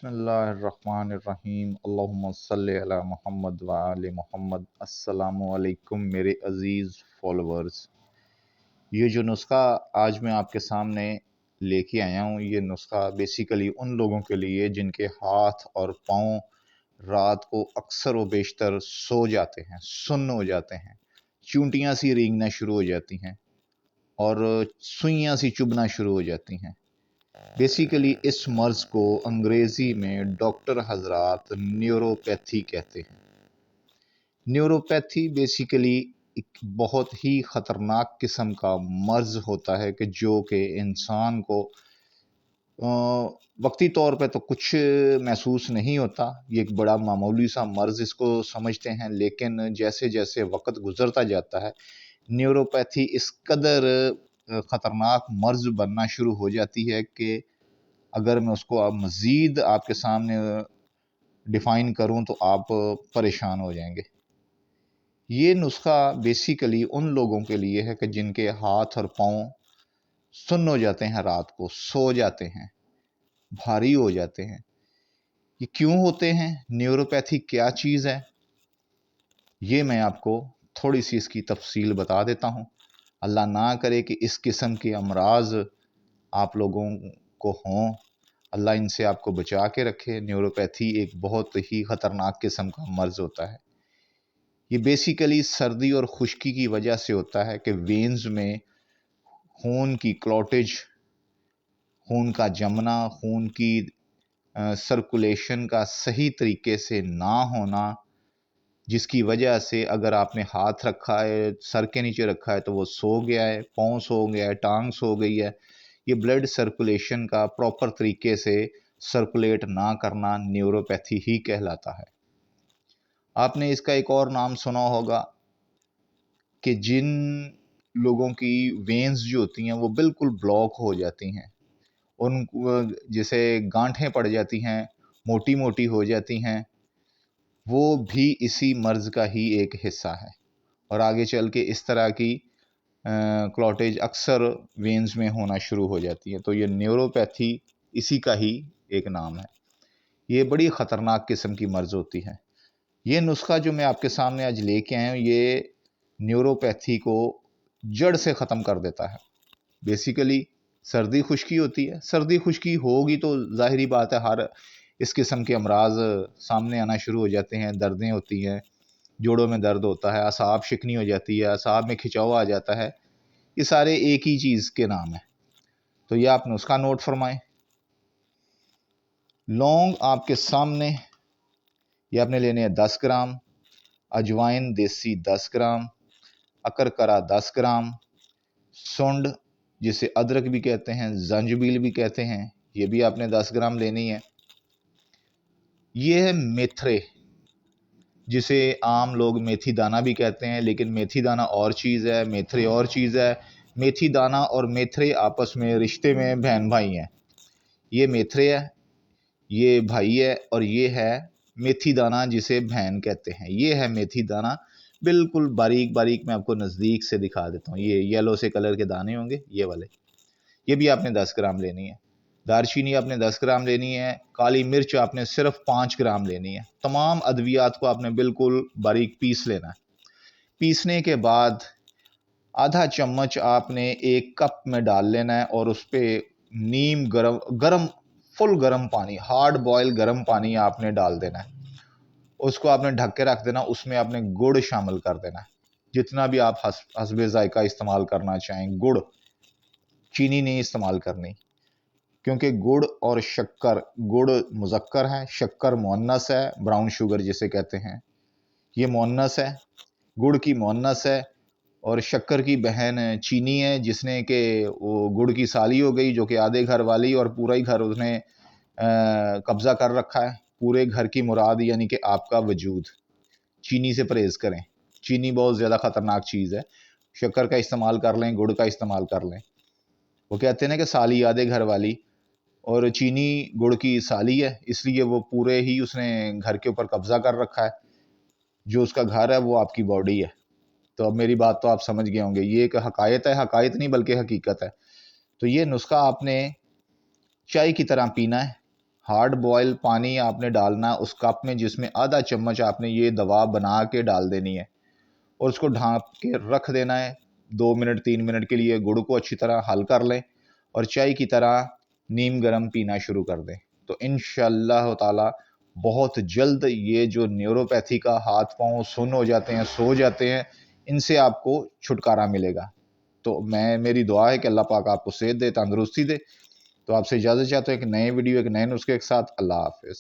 बिस्मिल्लाहिर्रहमानिर्रहीम अल्लाहुम्मा सल्लि अला मुहम्मद व आले मुहम्मद। अस्सलामु अलैकुम मेरे अज़ीज़ फॉलोअर्स। ये जो नुस्खा आज मैं आपके सामने लेके आया हूँ, ये नुस्खा बेसिकली उन लोगों के लिए जिनके हाथ और पाँव रात को अक्सर व बेशतर सो जाते हैं, सुन्न हो जाते हैं, चूंटियाँ सी रेंगना शुरू हो जाती हैं और सुइयाँ सी चुभना शुरू हो जाती हैं। बेसिकली इस मर्ज़ को अंग्रेज़ी में डॉक्टर हजरात न्यूरोपैथी कहते हैं। न्यूरोपैथी बेसिकली एक बहुत ही ख़तरनाक किस्म का मर्ज़ होता है कि जो कि इंसान को वक्ती तौर पे तो कुछ महसूस नहीं होता, ये एक बड़ा मामूली सा मर्ज़ इसको समझते हैं, लेकिन जैसे जैसे वक्त गुज़रता जाता है न्यूरोपैथी इस कदर ख़तरनाक मर्ज़ बनना शुरू हो जाती है कि अगर मैं उसको अब मज़ीद आपके सामने डिफ़ाइन करूं तो आप परेशान हो जाएंगे। ये नुस्खा बेसिकली उन लोगों के लिए है कि जिनके हाथ और पाँव सुन्न हो जाते हैं, रात को सो जाते हैं, भारी हो जाते हैं। ये क्यों होते हैं, न्यूरोपैथी क्या चीज़ है, ये मैं आपको थोड़ी सी इसकी तफसील बता देता हूँ। अल्लाह ना करे कि इस किस्म के अमराज आप लोगों को हों, अल्लाह इनसे आपको बचा के रखे। न्यूरोपैथी एक बहुत ही ख़तरनाक किस्म का मर्ज़ होता है। ये बेसिकली सर्दी और खुश्की की वजह से होता है कि वेन्स में खून की क्लॉटेज, खून का जमना, खून की सर्कुलेशन का सही तरीके से ना होना, जिसकी वजह से अगर आपने हाथ रखा है, सर के नीचे रखा है तो वो सो गया है, पाँव सो गया है, टांग सो गई है, ये ब्लड सर्कुलेशन का प्रॉपर तरीके से सर्कुलेट ना करना न्यूरोपैथी ही कहलाता है। आपने इसका एक और नाम सुना होगा कि जिन लोगों की वेन्स जो होती हैं वो बिल्कुल ब्लॉक हो जाती हैं, उन जैसे गांठें पड़ जाती हैं, मोटी मोटी हो जाती हैं, वो भी इसी मर्ज़ का ही एक हिस्सा है। और आगे चल के इस तरह की क्लॉटेज अक्सर वेन्स में होना शुरू हो जाती है। तो ये न्यूरोपैथी इसी का ही एक नाम है। ये बड़ी ख़तरनाक किस्म की मर्ज़ होती है। ये नुस्खा जो मैं आपके सामने आज लेके आया हूँ, ये न्यूरोपैथी को जड़ से ख़त्म कर देता है। बेसिकली सर्दी खुश्की होती है, सर्दी खुश्की होगी तो ज़ाहिरी बात है हर इस किस्म के अमराज सामने आना शुरू हो जाते हैं, दर्दें होती हैं, जोड़ों में दर्द होता है, असाब शिकनी हो जाती है, असाब में खिंचाव आ जाता है। ये सारे एक ही चीज़ के नाम है। तो ये आप नुस्खा नोट फरमाएं। लौंग आपके सामने, ये आपने लेने हैं 10 ग्राम, अजवाइन देसी 10 ग्राम, अकरकरा 10 ग्राम, सुंड जिसे अदरक भी कहते हैं, जंजबील भी कहते हैं, ये भी आपने 10 ग्राम लेनी है। ये है मेथरे, जिसे आम लोग मेथी दाना भी कहते हैं, लेकिन मेथी दाना और चीज़ है, मेथरे और चीज़ है। मेथी दाना और मेथरे आपस में रिश्ते में बहन भाई हैं। ये मेथरे है, ये भाई है, और ये है मेथी दाना जिसे बहन कहते हैं। ये है मेथी दाना, बिल्कुल बारीक बारीक मैं आपको नज़दीक से दिखा देता हूँ। ये येलो से कलर के दाने होंगे, ये वाले। ये भी आपने 10 ग्राम लेनी है। दारचीनी आपने 10 ग्राम लेनी है। काली मिर्च आपने सिर्फ 5 ग्राम लेनी है। तमाम अद्वियात को आपने बिल्कुल बारीक पीस लेना है। पीसने के बाद आधा चम्मच आपने एक कप में डाल लेना है और उस पर नीम गरम गरम फुल गरम पानी, हार्ड बॉयल गरम पानी आपने डाल देना है। उसको आपने ढक के रख देना। उसमें आपने गुड़ शामिल कर देना है, जितना भी आप हस्बे जायका इस्तेमाल करना चाहें। गुड़, चीनी नहीं इस्तेमाल करनी, क्योंकि गुड़ और शक्कर, गुड़ मुज़क्कर है, शक्कर मुअन्नस है, ब्राउन शुगर जिसे कहते हैं। ये मुअन्नस है, गुड़ की मुअन्नस है, और शक्कर की बहन चीनी है, जिसने कि वो गुड़ की साली हो गई, जो कि आधे घर वाली, और पूरा ही घर उसने कब्ज़ा कर रखा है। पूरे घर की मुराद यानी कि आपका वजूद। चीनी से परहेज़ करें, चीनी बहुत ज़्यादा ख़तरनाक चीज़ है। शक्कर का इस्तेमाल कर लें, गुड़ का इस्तेमाल कर लें। वो कहते हैं ना कि साली आधे घर वाली, और चीनी गुड़ की साली है, इसलिए वो पूरे ही उसने घर के ऊपर कब्ज़ा कर रखा है। जो उसका घर है वो आपकी बॉडी है। तो अब मेरी बात तो आप समझ गए होंगे, ये एक हकायत है, हकायत नहीं बल्कि हकीकत है। तो ये नुस्खा आपने चाय की तरह पीना है। ہارڈ بوائل پانی آپ نے ڈالنا اس کپ میں، جس میں آدھا چمچ آپ نے یہ دوا بنا کے ڈال دینی ہے، اور اس کو ڈھانپ کے رکھ دینا ہے 2 منٹ 3 منٹ کے لیے۔ گڑ کو اچھی طرح حل کر لیں اور چائے کی طرح نیم گرم پینا شروع کر دیں، تو انشاءاللہ تعالی بہت جلد یہ جو نیوروپیتھی کا ہاتھ پاؤں سن ہو جاتے ہیں، سو جاتے ہیں، ان سے آپ کو چھٹکارا ملے گا۔ تو میری دعا ہے کہ اللہ پاک آپ کو صحت دے، تندرستی دے۔ تو آپ سے اجازت چاہتے ہیں، ایک نئے ویڈیو ایک نئے نسخے کے ساتھ۔ اللہ حافظ۔